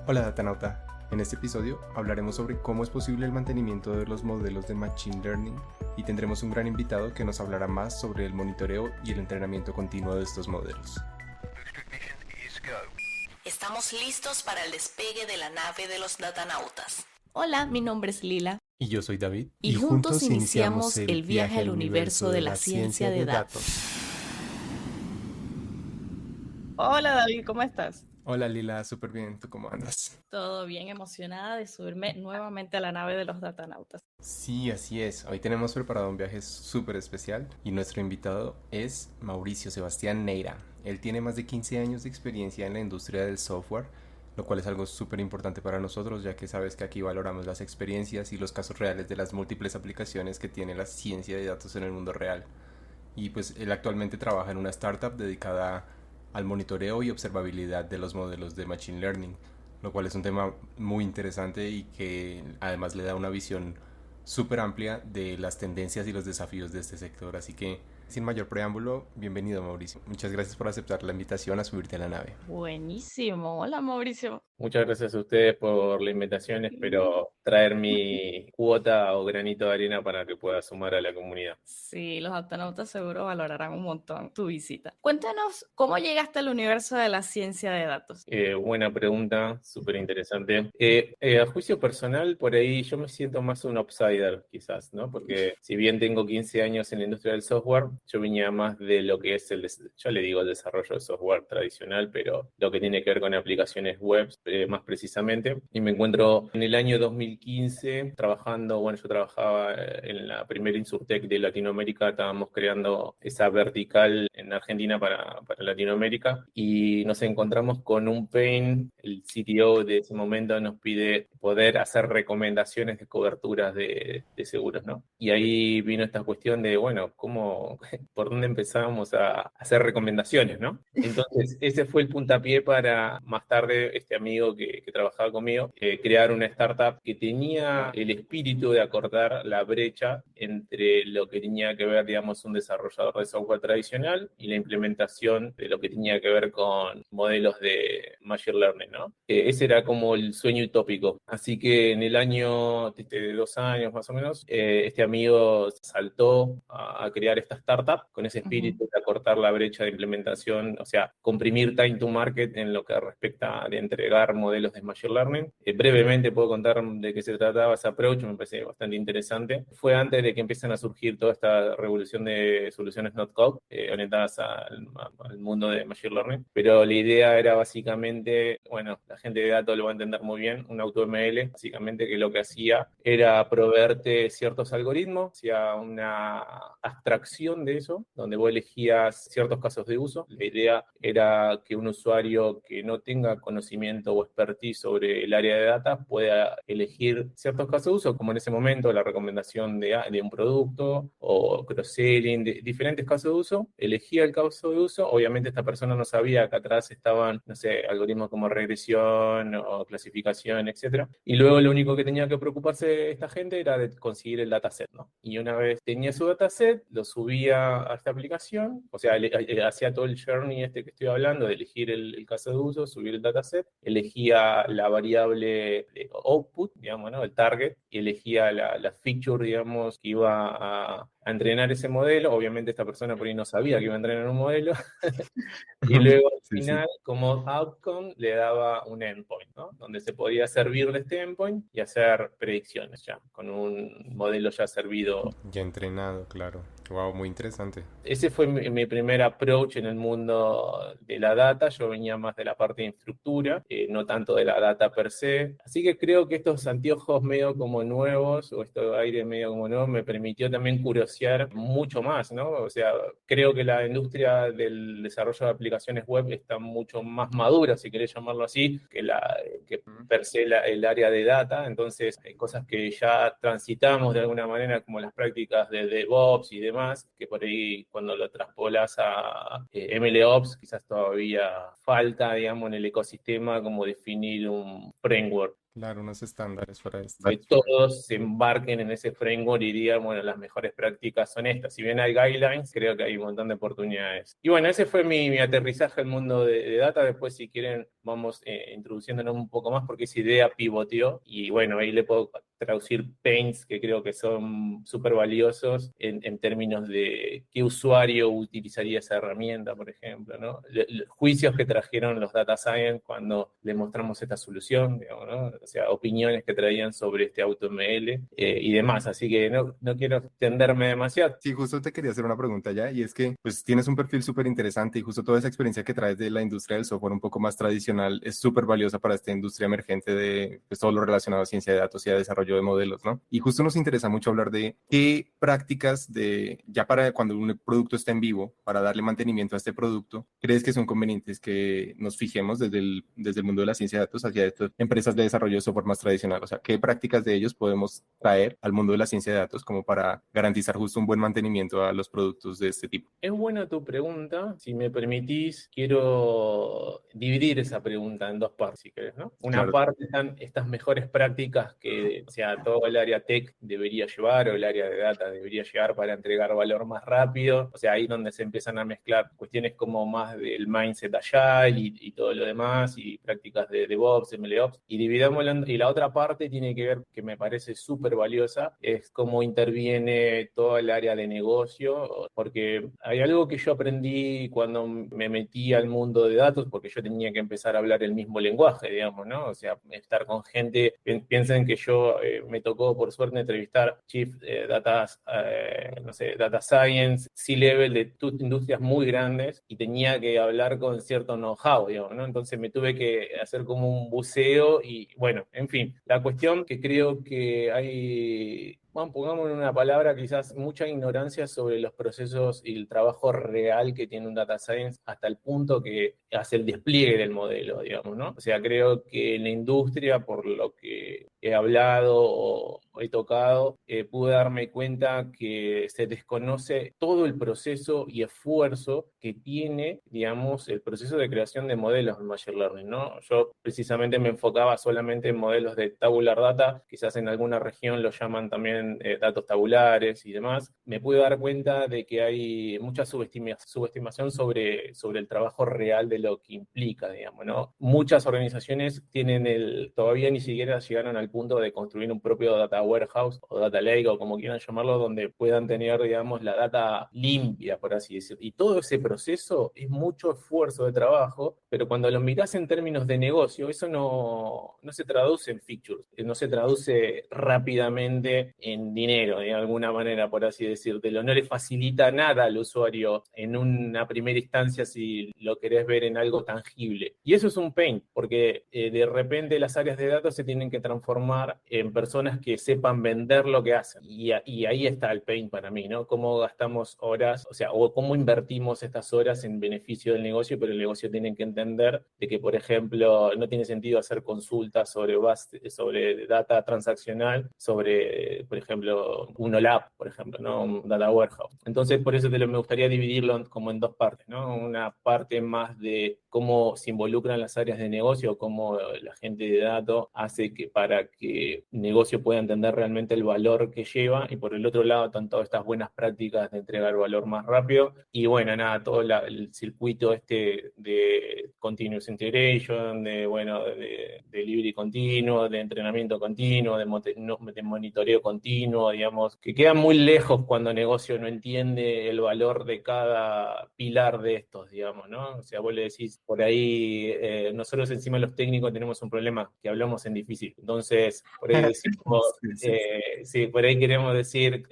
Hola Datanauta, en este episodio hablaremos sobre cómo es posible el mantenimiento de los modelos de Machine Learning y tendremos un gran invitado que nos hablará más sobre el monitoreo y el entrenamiento continuo de estos modelos. Estamos listos para el despegue de la nave de los datanautas. Hola, mi nombre es Lila. Y yo soy David, Y juntos iniciamos el viaje al universo de la ciencia de datos. Hola David, ¿cómo estás? Hola Lila, súper bien, ¿tú cómo andas? Todo bien, emocionada de subirme nuevamente a la nave de los datanautas. Sí, así es, hoy tenemos preparado un viaje súper especial y nuestro invitado es Mauricio Sebastián Neira. Él tiene más de 15 años de experiencia en la industria del software, lo cual es algo súper importante para nosotros, ya que sabes que aquí valoramos las experiencias y los casos reales de las múltiples aplicaciones que tiene la ciencia de datos en el mundo real. Y pues él actualmente trabaja en una startup dedicada al monitoreo y observabilidad de los modelos de Machine Learning, lo cual es un tema muy interesante y que además le da una visión súper amplia de las tendencias y los desafíos de este sector. Así que, sin mayor preámbulo, bienvenido Mauricio. Muchas gracias por aceptar la invitación a subirte a la nave. Buenísimo, hola Mauricio. Muchas gracias a ustedes por la invitación. Espero traer mi cuota o granito de arena para que pueda sumar a la comunidad. Sí, los datanautas seguro valorarán un montón tu visita. Cuéntanos cómo llegaste al universo de la ciencia de datos. Buena pregunta, súper interesante. A juicio personal, por ahí yo me siento más un outsider, quizás, ¿no? Porque si bien tengo 15 años en la industria del software, yo venía más de lo que es yo le digo el desarrollo de software tradicional, pero lo que tiene que ver con aplicaciones web, más precisamente. Y me encuentro en el año 2015 trabajando, bueno, yo trabajaba en la primera Insurtech de Latinoamérica, estábamos creando esa vertical en Argentina para Latinoamérica y nos encontramos con un pain. El CTO de ese momento nos pide poder hacer recomendaciones de coberturas de seguros, ¿no? Y ahí vino esta cuestión de, bueno, por dónde empezábamos a hacer recomendaciones, ¿no? Entonces, ese fue el puntapié para más tarde este amigo que trabajaba conmigo, crear una startup que tenía el espíritu de acortar la brecha entre lo que tenía que ver, digamos, un desarrollador de software tradicional y la implementación de lo que tenía que ver con modelos de Machine Learning, ¿no? Ese era como el sueño utópico. Así que en el año de 2 años más o menos, este amigo saltó a crear esta startup con ese espíritu de acortar la brecha de implementación, o sea, comprimir time to market en lo que respecta de entregar modelos de Machine Learning. Brevemente puedo contar de qué se trataba ese approach, me parece bastante interesante. Fue antes de que empiecen a surgir toda esta revolución de soluciones no code orientadas al mundo de Machine Learning, pero la idea era básicamente, bueno, la gente de datos lo va a entender muy bien, un AutoML, básicamente que lo que hacía era proveerte ciertos algoritmos, hacía una abstracción de eso, donde vos elegías ciertos casos de uso. La idea era que un usuario que no tenga conocimiento o expertise sobre el área de data pueda elegir ciertos casos de uso, como en ese momento la recomendación de un producto o cross-selling, de diferentes casos de uso. Elegía el caso de uso, obviamente esta persona no sabía que atrás estaban, no sé, algoritmos como regresión o clasificación, etcétera. Y luego lo único que tenía que preocuparse esta gente era de conseguir el dataset, ¿no? Y una vez tenía su dataset, lo subía a esta aplicación, o sea, hacía todo el journey este que estoy hablando, de elegir el caso de uso, subir el dataset, elegía la variable de output, digamos, ¿no? El target, y elegía la feature, digamos, que iba a entrenar ese modelo. Obviamente esta persona por ahí no sabía que iba a entrenar un modelo. Y luego al Sí, sí. final, como outcome, le daba un endpoint, ¿no? Donde se podía servir de este endpoint y hacer predicciones ya, con un modelo ya servido. Ya entrenado, claro. Wow, muy interesante. Ese fue mi primer approach en el mundo de la data. Yo venía más de la parte de infraestructura, no tanto de la data per se. Así que creo que estos anteojos medio como nuevos, o este aire medio como nuevo, me permitió también curiosear mucho más, ¿no? O sea, creo que la industria del desarrollo de aplicaciones web está mucho más madura, si querés llamarlo así, que per se el área de data. Entonces, hay cosas que ya transitamos de alguna manera, como las prácticas de DevOps y demás, que por ahí cuando lo traspolas a MLOps, quizás todavía falta, digamos, en el ecosistema como definir un framework. Claro, unos estándares para esto. Que todos se embarquen en ese framework y digan, bueno, las mejores prácticas son estas. Si bien hay guidelines, creo que hay un montón de oportunidades. Y bueno, ese fue mi aterrizaje al mundo de data. Después, si quieren, vamos introduciéndonos un poco más porque esa idea pivoteó. Y bueno, ahí le puedo traducir pains que creo que son súper valiosos en términos de qué usuario utilizaría esa herramienta, por ejemplo, ¿no? Juicios que trajeron los data science cuando le mostramos esta solución, digamos, ¿no? O sea, opiniones que traían sobre este AutoML y demás. Así que no quiero extenderme demasiado. Sí, justo te quería hacer una pregunta ya, y es que pues tienes un perfil súper interesante y justo toda esa experiencia que traes de la industria del software un poco más tradicional es súper valiosa para esta industria emergente de pues, todo lo relacionado a ciencia de datos y a desarrollo de modelos, ¿no? Y justo nos interesa mucho hablar de qué prácticas de, ya para cuando un producto está en vivo, para darle mantenimiento a este producto, crees que son convenientes que nos fijemos desde el mundo de la ciencia de datos hacia estas empresas de desarrollo de software más tradicional, o sea, qué prácticas de ellos podemos traer al mundo de la ciencia de datos como para garantizar justo un buen mantenimiento a los productos de este tipo. Es buena tu pregunta. Si me permitís, quiero dividir esa pregunta en dos partes, si querés, ¿no? Una Claro. parte están estas mejores prácticas que, o sea, todo el área tech debería llevar o el área de data debería llevar para entregar valor más rápido. O sea, ahí donde se empiezan a mezclar cuestiones como más del mindset agile y todo lo demás y prácticas de DevOps, MLOps. Y dividámoslo. Y la otra parte tiene que ver, que me parece súper valiosa, es cómo interviene todo el área de negocio, porque hay algo que yo aprendí cuando me metí al mundo de datos, porque yo tenía que empezar a hablar el mismo lenguaje, digamos, ¿no? O sea, estar con gente, piensen que yo me tocó por suerte entrevistar Chief no sé, Data Science, C-Level de industrias muy grandes y tenía que hablar con cierto know-how, digamos, ¿no? Entonces me tuve que hacer como un buceo y bueno, en fin, la cuestión que creo que hay, bueno, pongamos en una palabra, quizás mucha ignorancia sobre los procesos y el trabajo real que tiene un data science hasta el punto que hace el despliegue del modelo, digamos, ¿no? O sea, creo que en la industria, por lo que he hablado o he tocado, pude darme cuenta que se desconoce todo el proceso y esfuerzo que tiene, digamos, el proceso de creación de modelos en Machine Learning, ¿no? Yo precisamente me enfocaba solamente en modelos de tabular data, quizás en alguna región lo llaman también datos tabulares y demás. Me pude dar cuenta de que hay mucha subestimación sobre el trabajo real de lo que implica, digamos, ¿no? Muchas organizaciones todavía ni siquiera llegaron al punto de construir un propio data warehouse o data lake o como quieran llamarlo, donde puedan tener, digamos, la data limpia, por así decirlo. Y todo ese proceso es mucho esfuerzo de trabajo, pero cuando lo mirás en términos de negocio, eso no se traduce en features, no se traduce rápidamente en dinero, de alguna manera, por así decírtelo. No le facilita nada al usuario en una primera instancia si lo querés ver en algo tangible. Y eso es un pain, porque de repente las áreas de datos se tienen que transformar en personas que sepan vender lo que hacen. Y ahí está el pain para mí, ¿no? Cómo gastamos horas, o sea, o cómo invertimos estas horas en beneficio del negocio, pero el negocio tiene que entender de que, por ejemplo, no tiene sentido hacer consultas sobre data transaccional, sobre, por ejemplo, un OLAP, por ejemplo, ¿no? Un data warehouse. Entonces, por eso me gustaría dividirlo como en dos partes, ¿no? Una parte más de cómo se involucran las áreas de negocio, cómo la gente de datos hace para que el negocio pueda entender realmente el valor que lleva, y por el otro lado están todas estas buenas prácticas de entregar valor más rápido, y bueno, nada, todo el circuito de continuous integration, de delivery continuo, de entrenamiento continuo, de monitoreo continuo, digamos, que quedan muy lejos cuando el negocio no entiende el valor de cada pilar de estos, digamos, ¿no? O sea, vos le decís, por ahí, nosotros encima los técnicos tenemos un problema que hablamos en difícil, entonces, por ahí decimos, sí, por ahí queremos decir,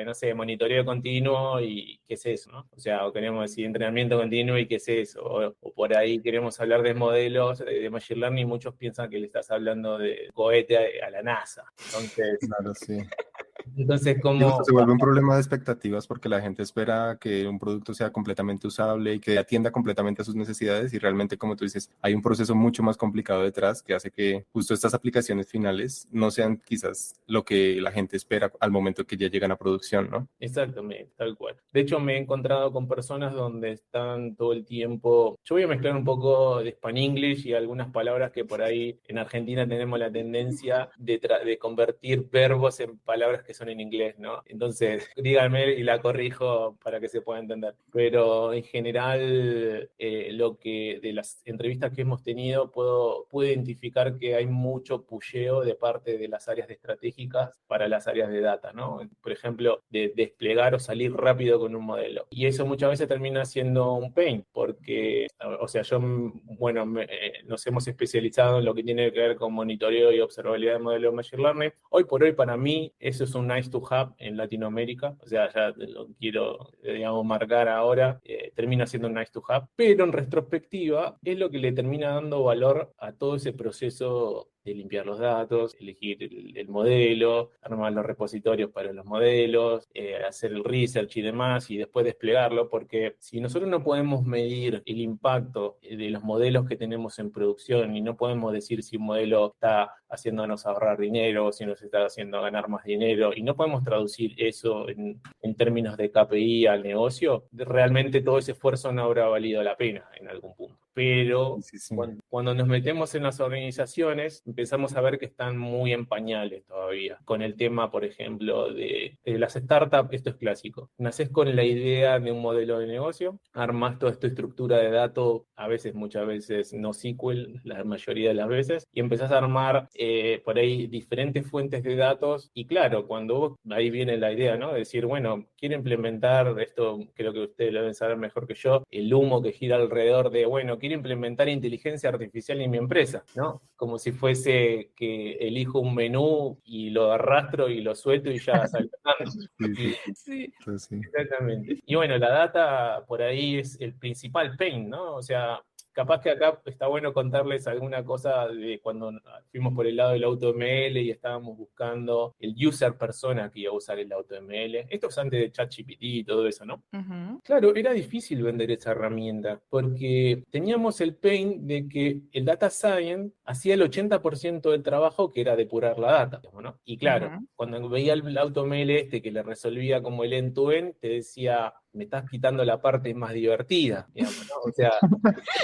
no sé, monitoreo continuo y qué es eso, ¿no? O sea, o queremos decir entrenamiento continuo y qué es eso, o por ahí queremos hablar de modelos de Machine Learning, muchos piensan que le estás hablando de cohete a la NASA, entonces... Claro, sí. Entonces, Y justo ¿cómo? se vuelve un problema de expectativas porque la gente espera que un producto sea completamente usable y que atienda completamente a sus necesidades y realmente, como tú dices, hay un proceso mucho más complicado detrás que hace que justo estas aplicaciones finales no sean quizás lo que la gente espera al momento que ya llegan a producción, ¿no? Exactamente, tal cual. De hecho, me he encontrado con personas donde están todo el tiempo. Yo voy a mezclar un poco de Spanglish y algunas palabras que por ahí en Argentina tenemos la tendencia de convertir verbos en palabras que son en inglés, ¿no? Entonces, díganme y la corrijo para que se pueda entender. Pero en general, lo que de las entrevistas que hemos tenido, puedo identificar que hay mucho pusheo de parte de las áreas estratégicas para las áreas de data, ¿no? Por ejemplo, de desplegar o salir rápido con un modelo. Y eso muchas veces termina siendo un pain, porque, o sea, bueno, nos hemos especializado en lo que tiene que ver con monitoreo y observabilidad de modelos de Machine Learning. Hoy por hoy, para mí, eso es un nice to have en Latinoamérica. O sea, ya lo quiero, digamos, marcar ahora. Termina siendo un nice to have, pero en retrospectiva es lo que le termina dando valor a todo ese proceso de limpiar los datos, elegir el modelo, armar los repositorios para los modelos, hacer el research y demás, y después desplegarlo, porque si nosotros no podemos medir el impacto de los modelos que tenemos en producción y no podemos decir si un modelo está haciéndonos ahorrar dinero o si nos está haciendo ganar más dinero, y no podemos traducir eso en términos de KPI al negocio, realmente todo ese esfuerzo no habrá valido la pena en algún punto. Pero Sí, sí. cuando nos metemos en las organizaciones, empezamos a ver que están muy en pañales todavía. Con el tema, por ejemplo, de las startups, esto es clásico. Nacés con la idea de un modelo de negocio, armás toda esta estructura de datos, a veces, muchas veces no SQL, la mayoría de las veces, y empezás a armar por ahí diferentes fuentes de datos. Y claro, cuando vos, ahí viene la idea, ¿no? De decir, bueno, quiero implementar esto, creo que ustedes lo deben saber mejor que yo, el humo que gira alrededor de, bueno, quiero implementar inteligencia artificial en mi empresa, ¿no? Como si fuese que elijo un menú y lo arrastro y lo suelto y ya sale. Sí, sí, Y, Sí. sí, sí. exactamente. Y bueno, la data por ahí es el principal pain, ¿no? O sea, capaz que acá está bueno contarles alguna cosa de cuando fuimos por el lado del AutoML y estábamos buscando el user persona que iba a usar el AutoML. Esto es antes de ChatGPT y todo eso, ¿no? Ujú. Claro, era difícil vender esa herramienta porque teníamos el pain de que el data science hacía el 80% del trabajo, que era depurar la data, digamos, ¿no? Y claro, Ujú. cuando veía el AutoML que le resolvía como el end-to-end, te decía, me estás quitando la parte más divertida, digamos, ¿no? O sea,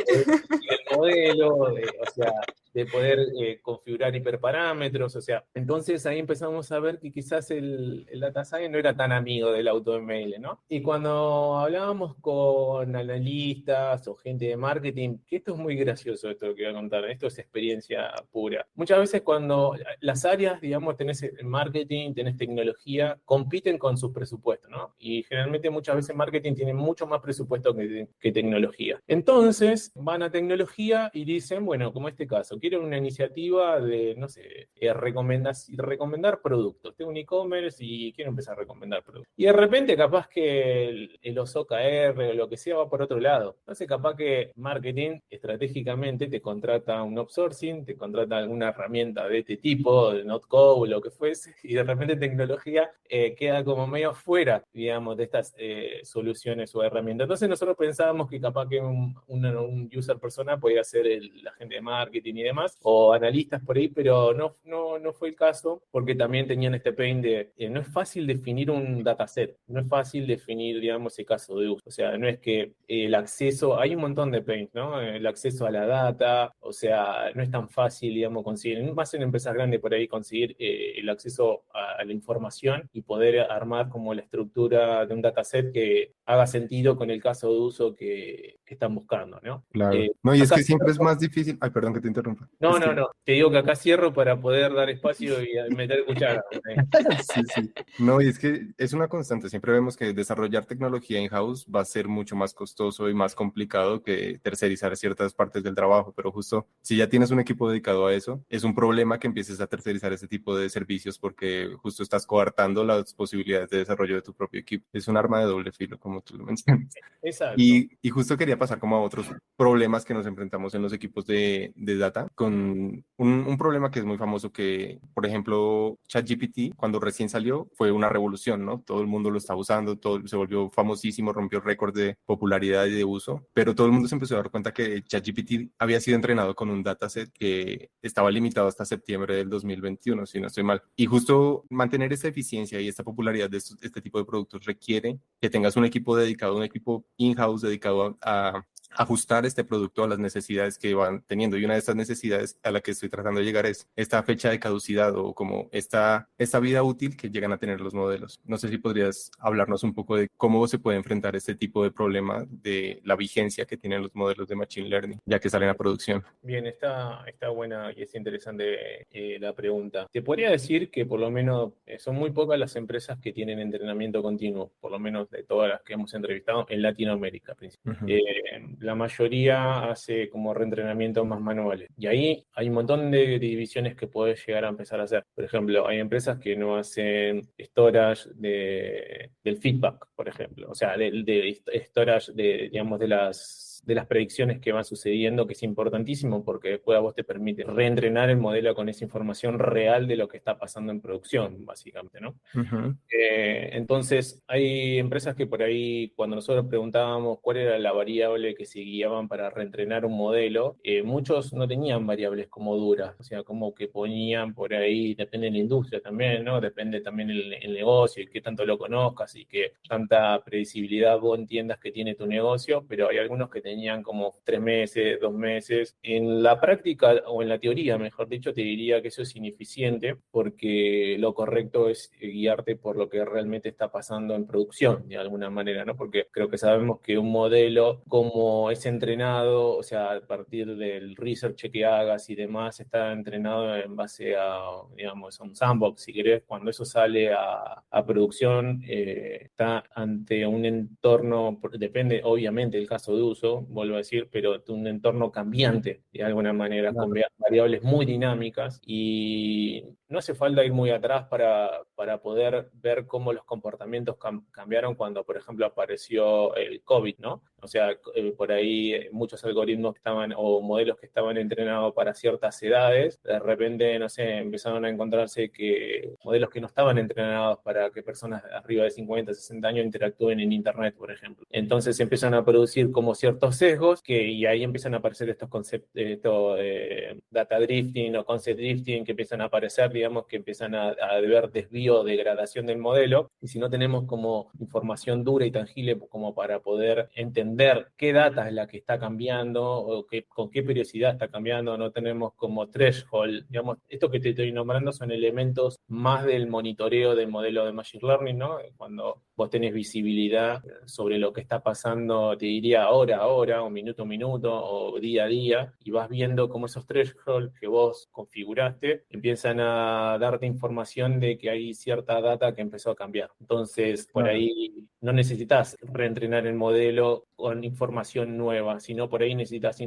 el modelo, o sea, de poder configurar hiperparámetros, o sea, entonces ahí empezamos a ver que quizás el data science no era tan amigo del AutoML, ¿no? Y cuando hablábamos con analistas o gente de marketing, que esto es muy gracioso esto que voy a contar, esto es experiencia pura. Muchas veces cuando las áreas, digamos, tenés marketing, tenés tecnología, compiten con sus presupuestos, ¿no? Y generalmente muchas veces marketing tiene mucho más presupuesto que tecnología. Entonces van a tecnología y dicen, bueno, como este caso, quiero una iniciativa de, no sé, recomendar productos. Tengo un e-commerce y quiero empezar a recomendar productos. Y de repente capaz que el OKR o lo que sea va por otro lado. Entonces capaz que marketing estratégicamente te contrata un outsourcing, te contrata alguna herramienta de este tipo, de NotCo o lo que fuese, y de repente tecnología queda como medio fuera, digamos, de estas soluciones o herramientas. Entonces nosotros pensábamos que capaz que un user persona podía ser la gente de marketing y demás, o analistas por ahí, pero no fue el caso, porque también tenían este pain de, no es fácil definir un dataset, no es fácil definir, digamos, el caso de uso. O sea, no es que el acceso, hay un montón de pains, ¿no? El acceso a la data, o sea, no es tan fácil, digamos, conseguir, más en empresas grandes por ahí, conseguir el acceso a la información y poder armar como la estructura de un dataset que haga sentido con el caso de uso que están buscando, ¿no? Claro. No, y es Acá que siempre es más difícil. Ay, perdón que te interrumpa. no, Es no, que no. Te digo que acá cierro para poder dar espacio y meter cuchara. sí, sí. No, y es que es una constante. Siempre vemos que desarrollar tecnología in-house va a ser mucho más costoso y más complicado que tercerizar ciertas partes del trabajo. Pero justo si ya tienes un equipo dedicado a eso, es un problema que empieces a tercerizar ese tipo de servicios porque justo estás coartando las posibilidades de desarrollo de tu propio equipo. Es un arma de doble filo, como tú lo mencionas. Exacto. Y justo quería pasar como a otros problemas que nos enfrentamos en los equipos de data, con un problema que es muy famoso que, por ejemplo, ChatGPT, cuando recién salió, fue una revolución, ¿no? Todo el mundo lo estaba usando, todo se volvió famosísimo, rompió récord de popularidad y de uso, pero todo el mundo se empezó a dar cuenta que ChatGPT había sido entrenado con un dataset que estaba limitado hasta septiembre del 2021, si no estoy mal. Y justo mantener esta eficiencia y esta popularidad de este tipo de productos requiere que tengas un equipo dedicado, un equipo in-house dedicado a ajustar este producto a las necesidades que van teniendo. Y una de estas necesidades a la que estoy tratando de llegar es esta fecha de caducidad o como esta vida útil que llegan a tener los modelos. No sé si podrías hablarnos un poco de cómo se puede enfrentar este tipo de problema de la vigencia que tienen los modelos de Machine Learning, ya que salen a producción. Bien, está buena y es interesante la pregunta. Te podría decir que por lo menos son muy pocas las empresas que tienen entrenamiento continuo, por lo menos de todas las que hemos entrevistado en Latinoamérica. La mayoría hace como reentrenamientos más manuales. Y ahí hay un montón de divisiones que puedes llegar a empezar a hacer. Por ejemplo, hay empresas que no hacen storage del feedback, por ejemplo. O sea, de storage digamos, de las predicciones que van sucediendo, que es importantísimo porque después a vos te permite reentrenar el modelo con esa información real de lo que está pasando en producción, básicamente, ¿no? Entonces, hay empresas que por ahí, cuando nosotros preguntábamos cuál era la variable que se guiaban para reentrenar un modelo, muchos no tenían variables como duras, o sea, como que ponían por ahí, depende de la industria también, ¿no? Depende también el negocio y qué tanto lo conozcas y qué tanta previsibilidad vos entiendas que tiene tu negocio, pero hay algunos que tenían como 3 meses, 2 meses. En la práctica, o en la teoría, mejor dicho, te diría que eso es ineficiente porque lo correcto es guiarte por lo que realmente está pasando en producción, de alguna manera, ¿no? Porque creo que sabemos que un modelo, como es entrenado, o sea, a partir del research que hagas y demás, está entrenado en base a, digamos, a un sandbox, si querés, cuando eso sale a producción, está ante un entorno, depende obviamente del caso de uso, vuelvo a decir, pero un entorno cambiante, de alguna manera, con variables muy dinámicas, y no hace falta ir muy atrás para poder ver cómo los comportamientos cambiaron cuando, por ejemplo, apareció el COVID, ¿no? O sea, por ahí muchos algoritmos que estaban, o modelos que estaban entrenados para ciertas edades, de repente, no sé, empezaron a encontrarse que modelos que no estaban entrenados para que personas arriba de 50, 60 años interactúen en Internet, por ejemplo. Entonces empiezan a producir como ciertos sesgos y ahí empiezan a aparecer estos conceptos, data drifting o concept drifting, que empiezan a aparecer, digamos, que empiezan a ver desvío o degradación del modelo. Y si no tenemos como información dura y tangible como para poder entender qué data es la que está cambiando o con qué periodicidad está cambiando, no tenemos como threshold, digamos, esto que te estoy nombrando son elementos más del monitoreo del modelo de Machine Learning, ¿no? Cuando vos tenés visibilidad sobre lo que está pasando, te diría hora a hora, o minuto a minuto, o día a día, y vas viendo cómo esos thresholds que vos configuraste empiezan a darte información de que hay cierta data que empezó a cambiar. Entonces, por ahí no necesitas reentrenar el modelo con información nueva, sino por ahí necesitas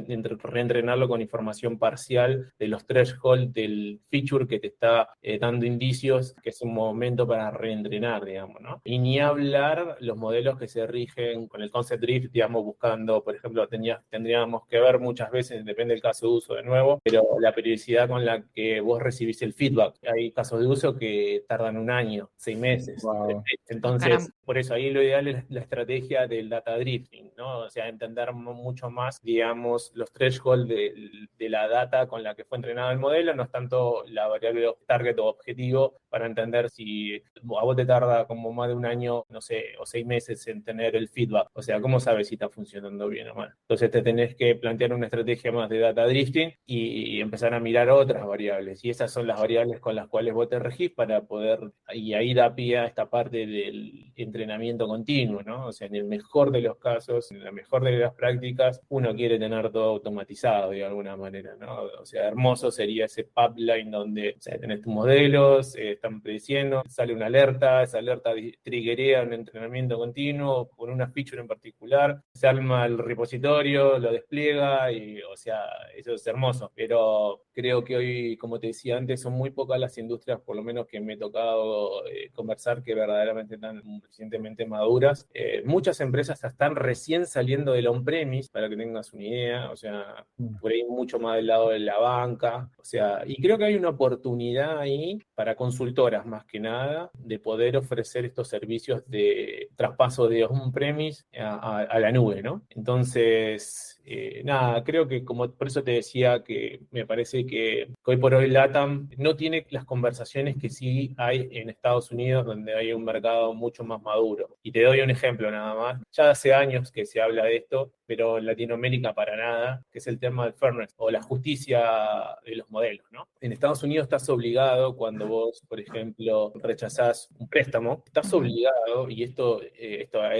reentrenarlo con información parcial de los thresholds del feature que te está dando indicios que es un momento para reentrenar, digamos, ¿no? Y ni hablar los modelos que se rigen con el concept drift, digamos, buscando, por ejemplo, tendríamos que ver muchas veces, depende del caso de uso de nuevo, pero la periodicidad con la que vos recibís el feedback. Hay casos de uso que tardan 1 año, 6 meses. Wow. Entonces, por eso ahí lo ideal es la estrategia del data drifting, ¿no? O sea, entender mucho más, digamos, los thresholds de la data con la que fue entrenado el modelo, no es tanto la variable target o objetivo, para entender si a vos te tarda como más de 1 año, no sé, o 6 meses en tener el feedback. O sea, ¿cómo sabes si está funcionando bien o mal? Entonces te tenés que plantear una estrategia más de data drifting y empezar a mirar otras variables. Y esas son las variables con las cuales vos te regís para poder, y ahí da pie a esta parte del entrenamiento continuo, ¿no? O sea, en el mejor de los casos, en la mejor de las prácticas, uno quiere tener todo automatizado de alguna manera, ¿no? O sea, hermoso sería ese pipeline donde, o sea, tenés tus modelos, están prediciendo, sale una alerta, esa alerta triggerea un entrenamiento continuo por una feature en particular, se arma el repositorio, lo despliega y, o sea, eso es hermoso. Pero creo que hoy, como te decía antes, son muy pocas las industrias, por lo menos que me he tocado conversar, que verdaderamente están recientemente maduras. Muchas empresas están recién recién saliendo del on-premise, para que tengas una idea, o sea, por ahí mucho más del lado de la banca, o sea, y creo que hay una oportunidad ahí para consultoras más que nada de poder ofrecer estos servicios de traspaso de on-premise a la nube, ¿no? Entonces, nada, creo que como por eso te decía que me parece que hoy por hoy LATAM no tiene las conversaciones que sí hay en Estados Unidos, donde hay un mercado mucho más maduro. Y te doy un ejemplo nada más. Ya hace años que se habla de esto, pero en Latinoamérica para nada, que es el tema del fairness o la justicia de los modelos, ¿no? En Estados Unidos estás obligado cuando vos, por ejemplo, rechazás un préstamo, estás obligado, y esto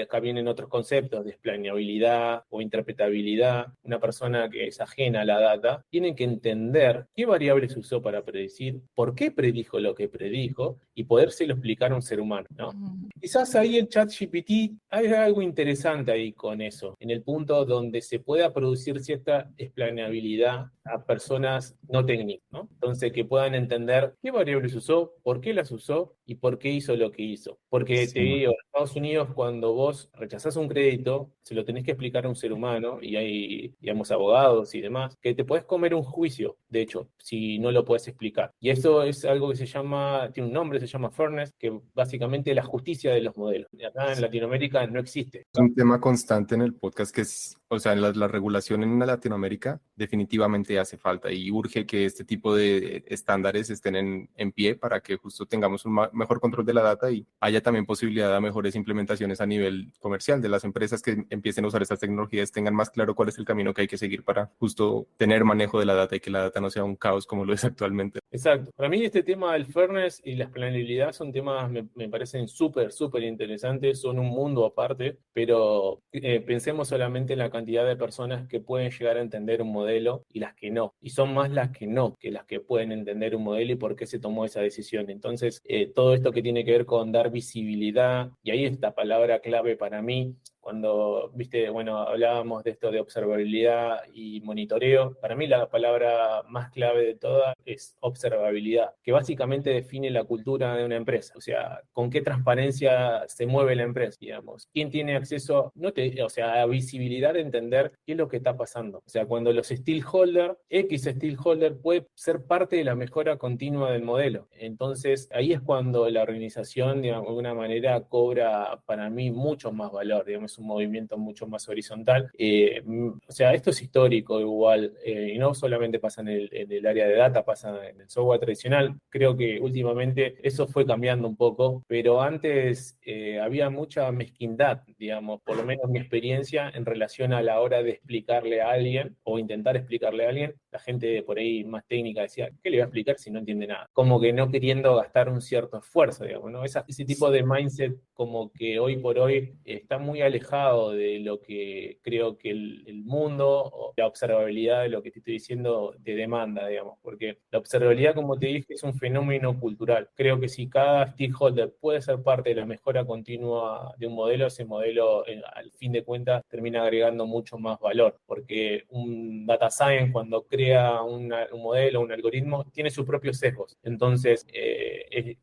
acá vienen otros conceptos de explainabilidad o interpretabilidad. Una persona que es ajena a la data tiene que entender qué variables usó para predecir, por qué predijo lo que predijo y podérselo explicar a un ser humano, ¿no? Quizás ahí el ChatGPT hay algo interesante ahí con eso, en el punto donde se pueda producir cierta explanabilidad a personas no técnicas, ¿no? Entonces, que puedan entender qué variables usó, por qué las usó y por qué hizo lo que hizo. Porque te Sí. digo, en Estados Unidos, cuando vos rechazás un crédito, se lo tenés que explicar a un ser humano, y hay, digamos, abogados y demás, que te podés comer un juicio, de hecho, si no lo podés explicar. Y eso es algo que se llama, tiene un nombre, se llama fairness, que básicamente es la justicia de los modelos. Y acá en Latinoamérica no existe. Es un tema constante en el podcast que es, o sea, la regulación en Latinoamérica definitivamente hace falta y urge que este tipo de estándares estén en pie para que justo tengamos un mejor control de la data y haya también posibilidad a mejores implementaciones a nivel comercial de las empresas que empiecen a usar estas tecnologías, tengan más claro cuál es el camino que hay que seguir para justo tener manejo de la data y que la data no sea un caos como lo es actualmente. Exacto. Para mí este tema del fairness y la explainabilidad son temas, me parecen súper, súper interesantes, son un mundo aparte, pero pensemos solamente en la cantidad de personas que pueden llegar a entender un modelo y las que no. Y son más las que no que las que pueden entender un modelo y por qué se tomó esa decisión. Entonces, todo esto que tiene que ver con dar visibilidad, y ahí esta palabra clave para mí, cuando, viste, bueno, hablábamos de esto de observabilidad y monitoreo, para mí la palabra más clave de todas es observabilidad, que básicamente define la cultura de una empresa, o sea, con qué transparencia se mueve la empresa, digamos, quién tiene acceso, o sea, a visibilidad de entender qué es lo que está pasando, o sea, cuando los X stakeholder puede ser parte de la mejora continua del modelo, entonces ahí es cuando la organización, digamos, de alguna manera cobra para mí mucho más valor, digamos, un movimiento mucho más horizontal. O sea, esto es histórico igual, y no solamente pasa en el área de data, pasa en el software tradicional. Creo que últimamente eso fue cambiando un poco, pero antes había mucha mezquindad, digamos, por lo menos mi experiencia en relación a la hora de explicarle a alguien o intentar explicarle a alguien. La gente por ahí más técnica decía, ¿qué le voy a explicar si no entiende nada? Como que no queriendo gastar un cierto esfuerzo, digamos, ¿no? Ese tipo de mindset como que hoy por hoy está muy alejado de lo que creo que el mundo o la observabilidad de lo que te estoy diciendo te demanda, digamos, porque la observabilidad, como te dije, es un fenómeno cultural. Creo que si cada stakeholder puede ser parte de la mejora continua de un modelo, ese modelo, al fin de cuentas, termina agregando mucho más valor, porque un data science, cuando crea un modelo, un algoritmo, tiene sus propios sesgos. Entonces,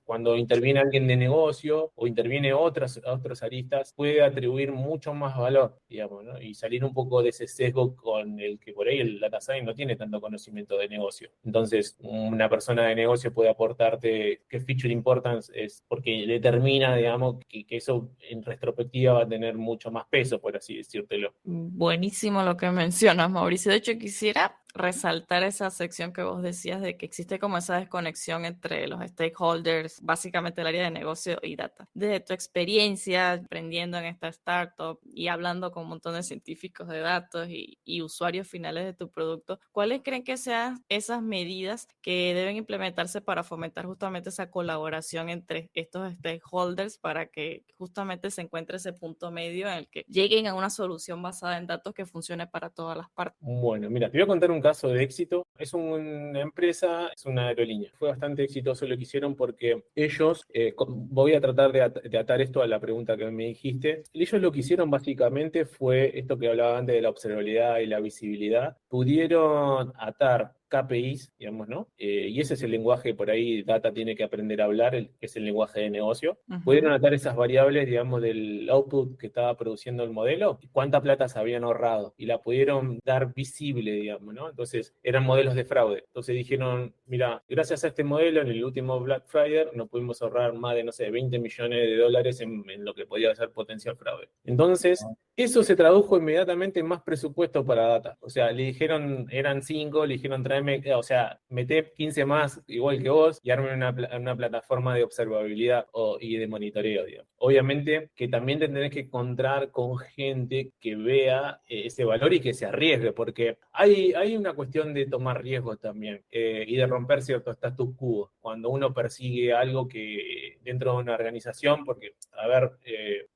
cuando interviene alguien de negocio o interviene otras aristas, puede atribuir mucho más valor, digamos, ¿no? Y salir un poco de ese sesgo con el que por ahí el data science no tiene tanto conocimiento de negocio. Entonces, una persona de negocio puede aportarte qué feature importance es, porque determina, digamos, que eso en retrospectiva va a tener mucho más peso, por así decírtelo. Buenísimo lo que mencionas, Mauricio. De hecho, quisiera resaltar esa sección que vos decías de que existe como esa desconexión entre los stakeholders, básicamente el área de negocio y data. Desde tu experiencia aprendiendo en esta startup y hablando con un montón de científicos de datos y usuarios finales de tu producto, ¿cuáles creen que sean esas medidas que deben implementarse para fomentar justamente esa colaboración entre estos stakeholders para que justamente se encuentre ese punto medio en el que lleguen a una solución basada en datos que funcione para todas las partes? Bueno, mira, te voy a contar un caso de éxito. Es una empresa, es una aerolínea. Fue bastante exitoso lo que hicieron porque ellos, voy a tratar de atar esto a la pregunta que me dijiste. Ellos lo que hicieron básicamente fue esto que hablaba antes de la observabilidad y la visibilidad. Pudieron atar KPIs, digamos, ¿no? Y ese es el lenguaje por ahí Data tiene que aprender a hablar, que es el lenguaje de negocio. Pudieron anotar esas variables, digamos, del output que estaba produciendo el modelo, cuánta plata se habían ahorrado, y la pudieron dar visible, digamos, ¿no? Entonces, eran modelos de fraude. Entonces dijeron, mira, gracias a este modelo, en el último Black Friday, nos pudimos ahorrar más de, no sé, 20 millones de dólares en lo que podía ser potencial fraude. Entonces, eso se tradujo inmediatamente en más presupuesto para Data. O sea, le dijeron, eran 5, le dijeron, tráeme, o sea, mete 15 más igual que vos y armen una plataforma de observabilidad y de monitoreo, digamos. Obviamente que también te tenés que encontrar con gente que vea ese valor y que se arriesgue, porque hay una cuestión de tomar riesgos también y de romper ciertos status quo cuando uno persigue algo que dentro de una organización, porque, a ver,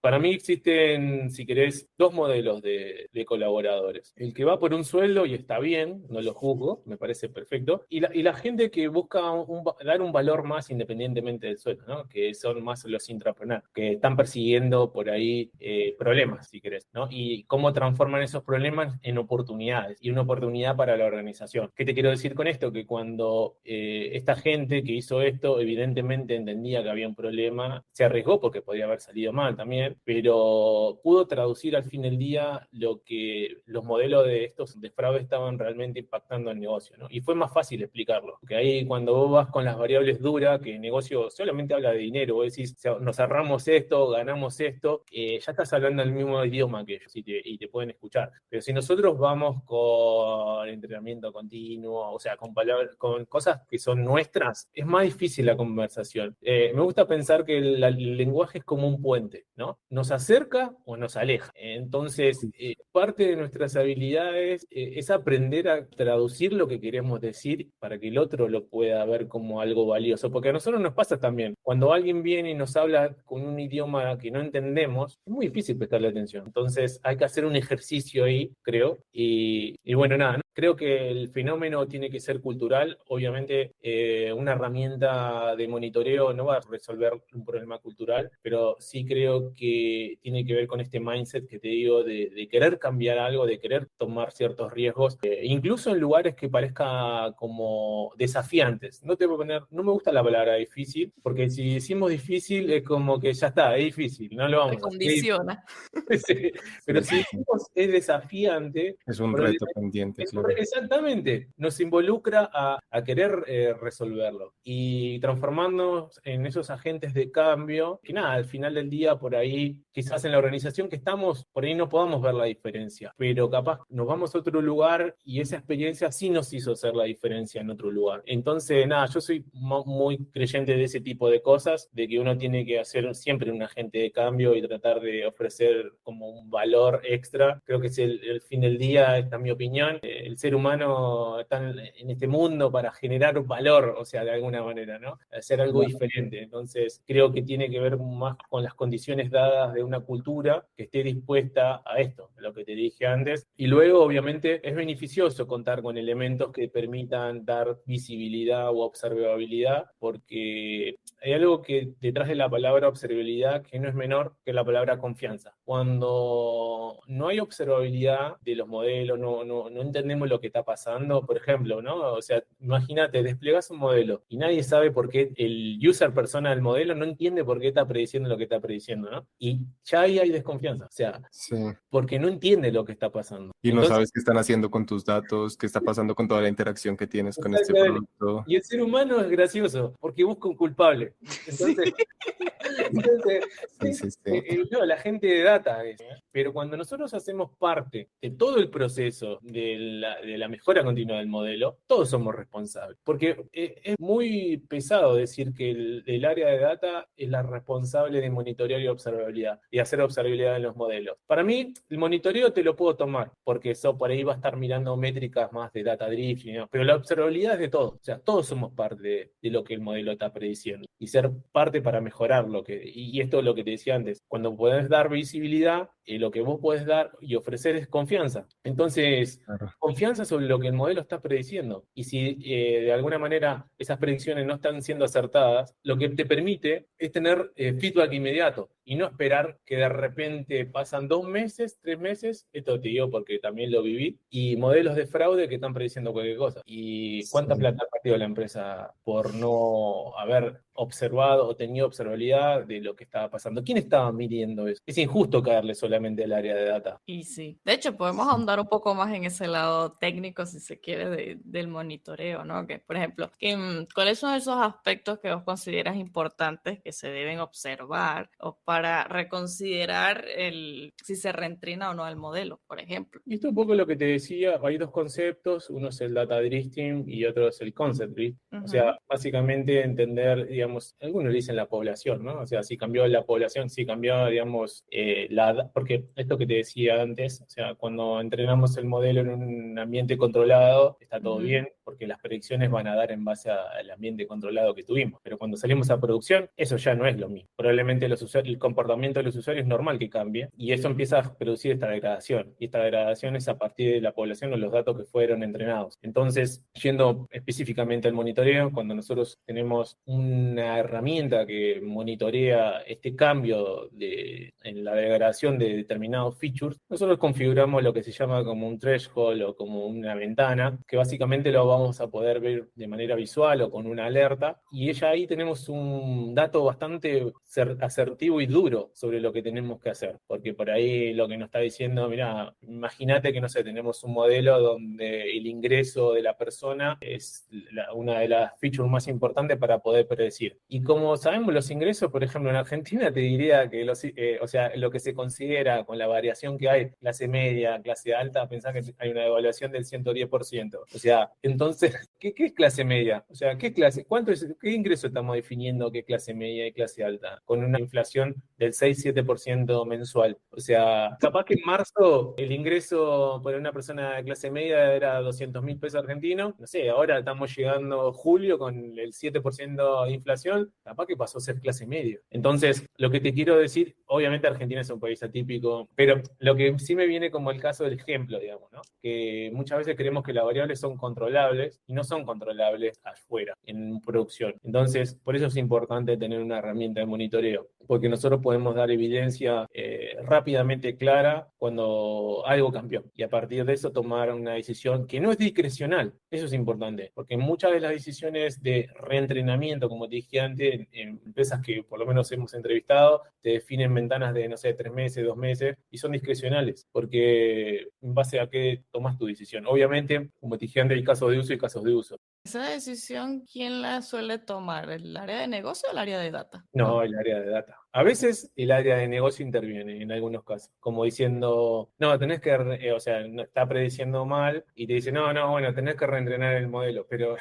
para mí existen, si querés, dos modelos de colaboradores. El que va por un sueldo y está bien, no lo juzgo, me parece perfecto, y la gente que busca dar un valor más independientemente del sueldo, ¿no? Que son más los intrapreneurs, que están persiguiendo por ahí problemas, si querés, ¿no? Y cómo transforman esos problemas en oportunidades, y una oportunidad para la organización. ¿Qué te quiero decir con esto? Que cuando esta gente que hizo esto evidentemente entendía que había un problema, se arriesgó porque podía haber salido mal también, pero pudo traducir al fin del día lo que los modelos de estos de fraude estaban realmente impactando al negocio, ¿no? Y fue más fácil explicarlo, porque ahí cuando vos vas con las variables duras, que el negocio solamente habla de dinero, vos decís, nos ahorramos esto, ganamos esto, ya estás hablando el mismo idioma que ellos y te pueden escuchar. Pero si nosotros vamos con entrenamiento continuo, o sea, con palabras, con cosas que son nuestras, es más difícil la conversación. Me gusta pensar que el lenguaje es como un puente, ¿no? Nos acerca o nos aleja. Entonces, parte de nuestras habilidades es aprender a traducir lo que queremos decir para que el otro lo pueda ver como algo valioso. Porque a nosotros nos pasa también, cuando alguien viene y nos habla con un idioma que no entendemos, es muy difícil prestarle atención. Entonces, hay que hacer un ejercicio ahí, creo. Y bueno, nada, ¿no? Creo que el fenómeno tiene que ser cultural. Obviamente, una herramienta de monitoreo no va a resolver un problema cultural, pero sí creo que tiene que ver con este mindset que te digo de querer cambiar algo, de querer tomar ciertos riesgos, incluso en lugares que parezca como desafiantes. No me gusta la palabra difícil, porque si decimos difícil es como que ya está, es difícil, no lo vamos Te a hacer. condiciona. Sí, pero si decimos es desafiante, Es un reto pendiente, claro. exactamente, nos involucra a querer resolverlo y transformarnos en esos agentes de cambio que nada, al final del día por ahí, quizás en la organización que estamos, por ahí no podamos ver la diferencia, pero capaz nos vamos a otro lugar y esa experiencia sí nos hizo hacer la diferencia en otro lugar. Entonces, nada, yo soy muy creyente de ese tipo de cosas, de que uno tiene que hacer siempre un agente de cambio y tratar de ofrecer como un valor extra. Creo que es el fin del día, esta es mi opinión. El ser humano está en este mundo para generar valor, o sea, de alguna manera, ¿no? Hacer algo diferente. Entonces, creo que tiene que ver más con las condiciones dadas de una cultura que esté dispuesta a esto, lo que te dije antes. Y luego, obviamente, es beneficioso contar con elementos que permitan dar visibilidad o observabilidad, porque hay algo que detrás de la palabra observabilidad que no es menor que la palabra confianza. Cuando no hay observabilidad de los modelos, no entendemos lo que está pasando, por ejemplo, ¿no? O sea, imagínate, desplegas un modelo y nadie sabe por qué el user persona del modelo no entiende por qué está prediciendo lo que está prediciendo, ¿no? Y ya ahí hay desconfianza, o sea, Sí. porque no entiende lo que está pasando. Y no Entonces, sabes qué están haciendo con tus datos, qué está pasando con toda la interacción que tienes con este exactamente. producto. Y el ser humano es gracioso, porque busca un culpable. Entonces, Sí. no, la gente de data es. Pero cuando nosotros hacemos parte de todo el proceso de la mejora continua del modelo, todos somos responsables. Porque es muy pesado decir que el área de data es la responsable de monitorear y observabilidad, y hacer observabilidad en los modelos. Para mí, el monitoreo te lo puedo tomar, porque eso por ahí va a estar mirando métricas más de data drift, ¿no? Pero la observabilidad es de todo. O sea, todos somos parte de lo que el modelo está prediciendo. Y ser parte para mejorar lo que... Y esto es lo que te decía antes. Cuando podés dar visibilidad, lo que vos podés dar y ofrecer es confianza. Entonces, Claro. confianza sobre lo que el modelo está prediciendo. Y si de alguna manera esas predicciones no están siendo acertadas, lo que te permite es tener feedback inmediato y no esperar que de repente pasan 2 meses, 3 meses, esto te digo porque también lo viví, y modelos de fraude que están prediciendo cualquier cosa. ¿Y cuánta Sí. plata ha perdido la empresa por no haber observado o tenido observabilidad de lo que estaba pasando? ¿Quién estaba midiendo eso? Es injusto caerle solamente al área de data. Y sí, de hecho podemos ahondar un poco más en ese lado técnico, si se quiere, del monitoreo, ¿no? Que, por ejemplo, ¿cuáles son esos aspectos que vos consideras importantes que se deben observar o para reconsiderar si se reentrina o no el modelo, por ejemplo? Y esto es un poco lo que te decía, hay dos conceptos, uno es el data drifting y otro es el concept drift. O sea, básicamente entender, digamos, algunos le dicen la población, ¿no? O sea, si cambió la población, si cambió, digamos, porque esto que te decía antes, o sea, cuando entrenamos el modelo en un ambiente controlado, está todo bien, porque las predicciones van a dar en base al ambiente controlado que tuvimos. Pero cuando salimos a producción, eso ya no es lo mismo. Probablemente el comportamiento de los usuarios es normal que cambie, y eso empieza a producir esta degradación. Y esta degradación es a partir de la población o los datos que fueron entrenados. Entonces, yendo específicamente al monitoreo, cuando nosotros tenemos una herramienta que monitorea este cambio en la degradación de determinados features, nosotros configuramos lo que se llama como un threshold o como una ventana, que básicamente lo vamos a poder ver de manera visual o con una alerta, y ya ahí tenemos un dato bastante asertivo y duro sobre lo que tenemos que hacer, porque por ahí lo que nos está diciendo, mira, imagínate que, no sé, tenemos un modelo donde el ingreso de la persona es una de las features más importantes para poder predecir. Y como sabemos los ingresos, por ejemplo, en Argentina te diría que o sea, lo que se considera con la variación que hay, clase media, clase alta, pensá que hay una devaluación del 110%. O sea, entonces, ¿qué es clase media? O sea, ¿qué ingreso estamos definiendo que es clase media y clase alta? Con una inflación del 6-7% mensual. O sea, capaz que en marzo el ingreso por una persona de clase media era 200.000 pesos argentinos. No sé, ahora estamos llegando julio con el 7% de inflación, capaz que pasó a ser clase media. Entonces, lo que te quiero decir, obviamente Argentina es un país atípico, pero lo que sí me viene como el caso del ejemplo, digamos, ¿no? Que muchas veces creemos que las variables son controlables y no son controlables afuera, en producción. Entonces, por eso es importante tener una herramienta de monitoreo, porque nosotros podemos dar evidencia rápidamente clara cuando algo cambió, y a partir de eso tomar una decisión que no es discrecional. Eso es importante, porque muchas de las decisiones de reentrenamiento, como te dije antes, en empresas que por lo menos hemos entrevistado, te definen ventanas de, no sé, 3 meses, 2 meses, y son discrecionales, porque en base a qué tomas tu decisión. Obviamente, como te dije antes, hay casos de uso y casos de uso. ¿Esa decisión quién la suele tomar? ¿El área de negocio o el área de data? No, el área de data. A veces el área de negocio interviene en algunos casos, como diciendo, no, tenés que, o sea, está prediciendo mal y te dice, no, bueno, tenés que reentrenar el modelo, pero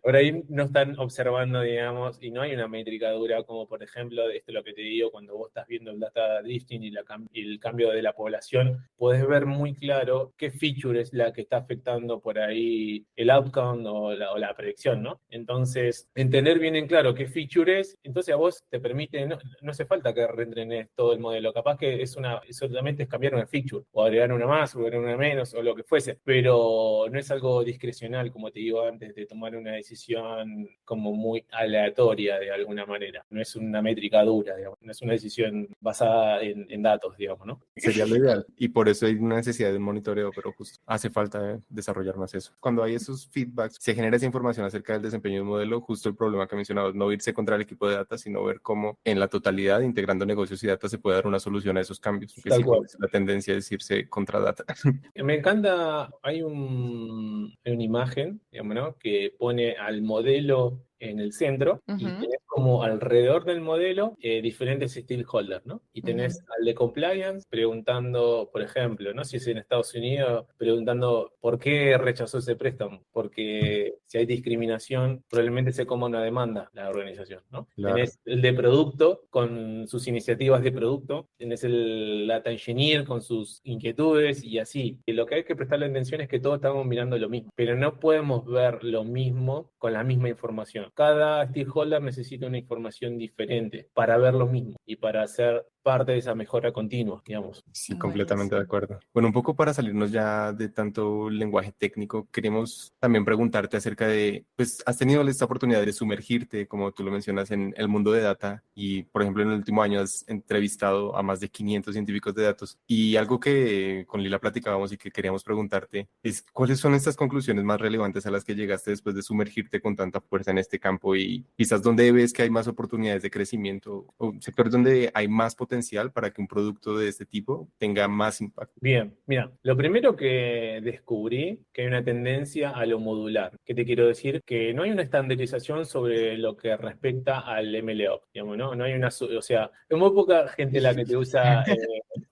por ahí no están observando, digamos, y no hay una métrica dura, como por ejemplo, esto es lo que te digo, cuando vos estás viendo el data drifting y el cambio de la población, podés ver muy claro qué feature es la que está afectando por ahí el outcome o la predicción, ¿no? Entonces, entender bien en claro qué feature es, entonces a vos te permite, no hace falta que reentrenes todo el modelo, capaz que solamente es cambiar una feature, o agregar una más, o agregar una menos, o lo que fuese, pero no es algo discrecional, como te digo antes, de tomar una decisión como muy aleatoria de alguna manera, no es una métrica dura, digamos, no es una decisión basada en datos, digamos, ¿no? Sería lo ideal. Y por eso hay una necesidad de un monitoreo, pero justo hace falta desarrollar más eso. Cuando hay esos feedbacks, se genera esa información acerca del desempeño del modelo, justo el problema que mencionabas, no irse contra el equipo de data, sino ver cómo en la totalidad, integrando negocios y data, se puede dar una solución a esos cambios. Porque Tal sí, cual. la tendencia es irse contra data. Me encanta, hay una imagen, digamos, ¿no? Que pone al modelo en el centro y tenés como alrededor del modelo diferentes stakeholders, ¿no? Y tenés al de compliance preguntando, por ejemplo, ¿no? Si es en Estados Unidos, preguntando por qué rechazó ese préstamo, porque si hay discriminación, probablemente se coma una demanda la organización, ¿no? Claro. Tenés el de producto con sus iniciativas de producto, tenés el data engineer con sus inquietudes y así. Y lo que hay que prestarle atención es que todos estamos mirando lo mismo, pero no podemos ver lo mismo con la misma información. Cada stakeholder necesita una información diferente para ver lo mismo y para hacer parte de esa mejora continua, digamos. Sí, completamente de acuerdo. Bueno, un poco para salirnos ya de tanto lenguaje técnico, queremos también preguntarte acerca de, pues, has tenido esta oportunidad de sumergirte, como tú lo mencionas, en el mundo de data y, por ejemplo, en el último año has entrevistado a más de 500 científicos de datos y algo que con Lila platicábamos y que queríamos preguntarte es, ¿cuáles son estas conclusiones más relevantes a las que llegaste después de sumergirte con tanta fuerza en este campo y quizás dónde ves que hay más oportunidades de crecimiento o sectores donde hay más potencial para que un producto de este tipo tenga más impacto? Bien, mira, lo primero que descubrí que hay una tendencia a lo modular. ¿Qué te quiero decir? Que no hay una estandarización sobre lo que respecta al MLOps, digamos, ¿no? No hay una, o sea, es muy poca gente la que te usa,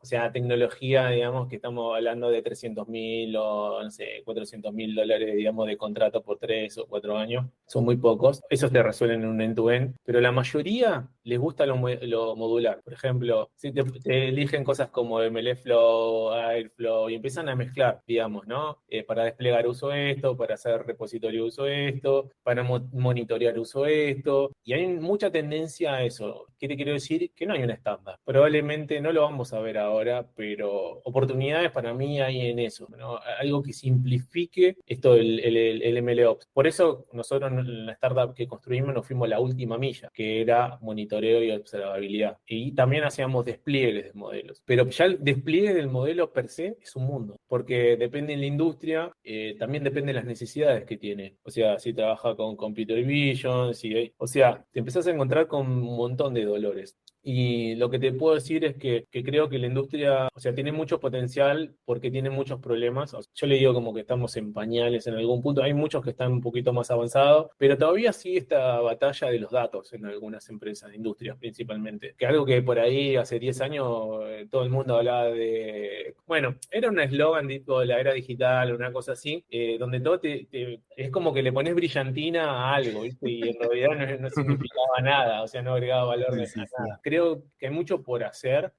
o sea, tecnología, digamos, que estamos hablando de 300.000 o, no sé, $400.000, digamos, de contrato por 3 o 4 años. Son muy pocos. Esos te resuelven en un end-to-end, pero la mayoría les gusta lo modular. Por ejemplo, si te eligen cosas como MLflow, Airflow y empiezan a mezclar, digamos, ¿no? Para desplegar uso esto, para hacer repositorio uso esto, para monitorear uso esto. Y hay mucha tendencia a eso. ¿Qué te quiero decir? Que no hay un estándar. Probablemente no lo vamos a ver ahora, pero oportunidades para mí hay en eso, ¿no? Algo que simplifique esto, el MLOps. Por eso nosotros en la startup que construimos nos fuimos a la última milla, que era monitoreo y observabilidad. Y también hacíamos despliegues de modelos. Pero ya el despliegue del modelo per se es un mundo, porque depende de la industria, también depende de las necesidades que tiene. O sea, si trabaja con computer vision, o sea, te empezás a encontrar con un montón de dolores. Y lo que te puedo decir es que creo que la industria, o sea, tiene mucho potencial porque tiene muchos problemas. O sea, yo le digo como que estamos en pañales en algún punto. Hay muchos que están un poquito más avanzados, pero todavía sigue esta batalla de los datos en algunas empresas de industria principalmente. Que algo que por ahí hace 10 años todo el mundo hablaba de... Bueno, era un eslogan tipo la era digital, una cosa así, donde todo es como que le pones brillantina a algo, ¿viste? Y en realidad no significaba nada, o sea, no agregaba valor Sí, a sí, sí. nada. Creo que hay mucho por hacer,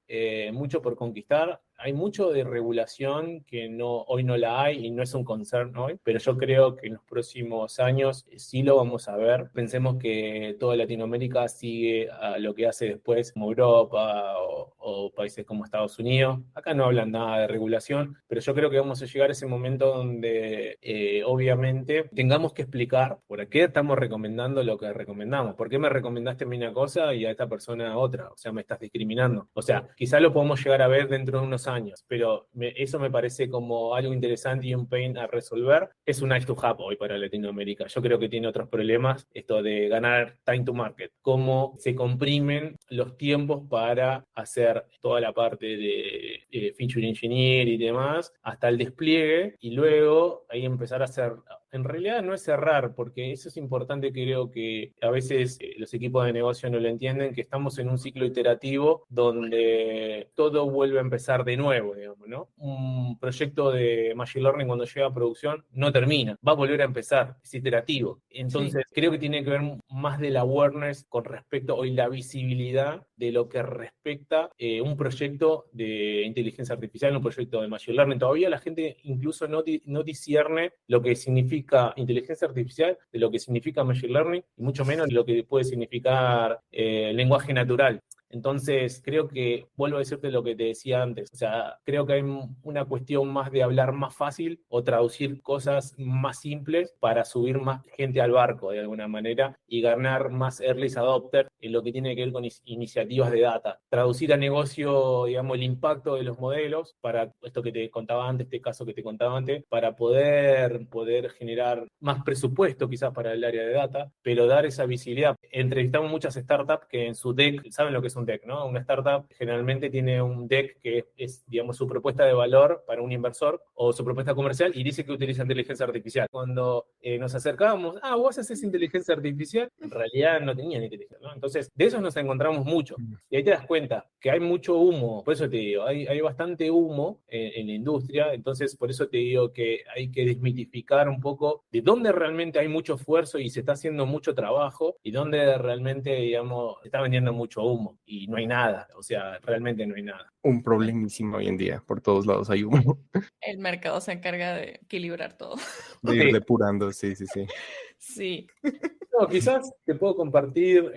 mucho por conquistar. Hay mucho de regulación que hoy no la hay y no es un concern hoy, pero yo creo que en los próximos años sí lo vamos a ver. Pensemos que toda Latinoamérica sigue a lo que hace después como Europa o países como Estados Unidos. Acá no hablan nada de regulación, pero yo creo que vamos a llegar a ese momento donde obviamente tengamos que explicar por qué estamos recomendando lo que recomendamos. ¿Por qué me recomendaste a mí una cosa y a esta persona otra? O sea, me estás discriminando. O sea, quizás lo podemos llegar a ver dentro de unos años, pero eso me parece como algo interesante y un pain a resolver. Es un nice to have hoy para Latinoamérica. Yo creo que tiene otros problemas, esto de ganar time to market, cómo se comprimen los tiempos para hacer toda la parte de feature engineer y demás, hasta el despliegue, y luego ahí empezar a hacer... En realidad no es cerrar, porque eso es importante, creo que a veces los equipos de negocio no lo entienden, que estamos en un ciclo iterativo donde todo vuelve a empezar de nuevo, digamos, ¿no? Un proyecto de Machine Learning cuando llega a producción no termina, va a volver a empezar, es iterativo. Entonces, creo que tiene que ver más del awareness con respecto, hoy la visibilidad de lo que respecta un proyecto de inteligencia artificial, un proyecto de Machine Learning. Todavía la gente incluso no discierne lo que significa inteligencia artificial de lo que significa Machine Learning y mucho menos lo que puede significar lenguaje natural. Entonces, creo que, vuelvo a decirte lo que te decía antes, o sea, creo que hay una cuestión más de hablar más fácil o traducir cosas más simples para subir más gente al barco de alguna manera y ganar más early adopter en lo que tiene que ver con iniciativas de data. Traducir a negocio, digamos, el impacto de los modelos para esto que te contaba antes, este caso que te contaba antes, para poder generar más presupuesto quizás para el área de data, pero dar esa visibilidad. Entrevistamos muchas startups que en su deck, ¿saben lo que es un deck, no? Una startup generalmente tiene un deck que es, digamos, su propuesta de valor para un inversor o su propuesta comercial y dice que utiliza inteligencia artificial. Cuando nos acercábamos, vos haces inteligencia artificial, en realidad no tenían inteligencia, ¿no? Entonces, de eso nos encontramos mucho. Y ahí te das cuenta que hay mucho humo, por eso te digo, hay bastante humo en la industria, entonces por eso te digo que hay que desmitificar un poco de dónde realmente hay mucho esfuerzo y se está haciendo mucho trabajo y dónde realmente, digamos, se está vendiendo mucho humo. y no hay nada, o sea, realmente no hay nada. Un problemísimo hoy en día, por todos lados hay humo. El mercado se encarga de equilibrar todo. De ir depurando, sí. Sí. No, quizás te puedo compartir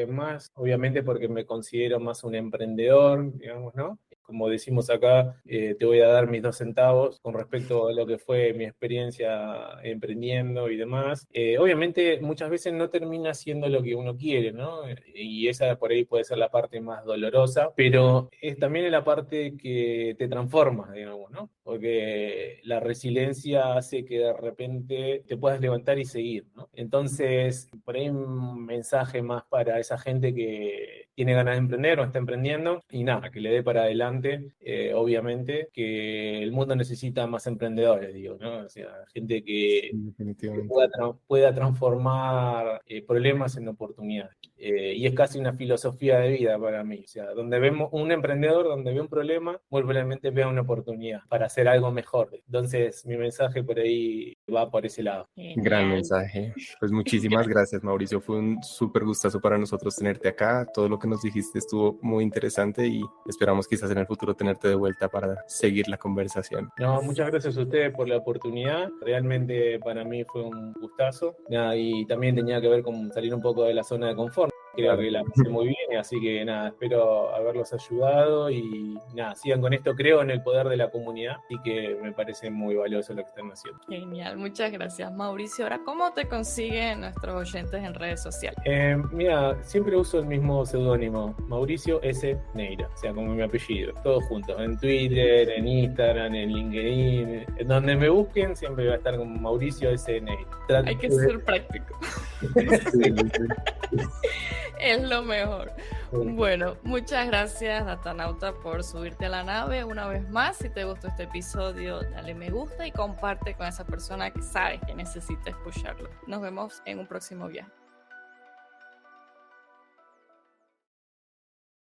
más, obviamente porque me considero más un emprendedor, digamos, ¿no? Como decimos acá, te voy a dar mis 2 centavos con respecto a lo que fue mi experiencia emprendiendo y demás. Obviamente muchas veces no termina siendo lo que uno quiere, ¿no? Y esa por ahí puede ser la parte más dolorosa, pero es también la parte que te transforma, digamos, ¿no? Porque la resiliencia hace que de repente te puedas levantar y seguir, ¿no? Entonces, por ahí un mensaje más para esa gente que tiene ganas de emprender o está emprendiendo y nada, que le dé para adelante, obviamente, que el mundo necesita más emprendedores, digo, ¿no? O sea, gente que Definitivamente. pueda transformar problemas en oportunidades. Y es casi una filosofía de vida para mí. O sea, donde vemos un emprendedor, donde ve un problema, muy probablemente vea una oportunidad para hacer algo mejor. Entonces, mi mensaje por ahí va por ese lado. Gran Genial. mensaje. Pues muchísimas gracias, Mauricio. Fue un súper gustazo para nosotros tenerte acá. Todo lo que nos dijiste estuvo muy interesante y esperamos quizás en el futuro tenerte de vuelta para seguir la conversación. No, muchas gracias a ustedes por la oportunidad. Realmente para mí fue un gustazo. Nada, y también tenía que ver con salir un poco de la zona de confort. Creo que la pasé muy bien, así que nada, espero haberlos ayudado y nada, sigan con esto, creo en el poder de la comunidad y que me parece muy valioso lo que están haciendo. Genial, muchas gracias, Mauricio. Ahora, ¿cómo te consiguen nuestros oyentes en redes sociales? Mira, siempre uso el mismo seudónimo, Mauricio S. Neira, o sea, como mi apellido, todos juntos, en Twitter, en Instagram, en LinkedIn, en donde me busquen siempre va a estar como Mauricio S. Neira. Hay que ser práctico. Es lo mejor. Bueno, muchas gracias, Datanauta, por subirte a la nave una vez más. Si te gustó este episodio, dale me gusta y comparte con esa persona que sabes que necesita escucharlo. Nos vemos en un próximo viaje.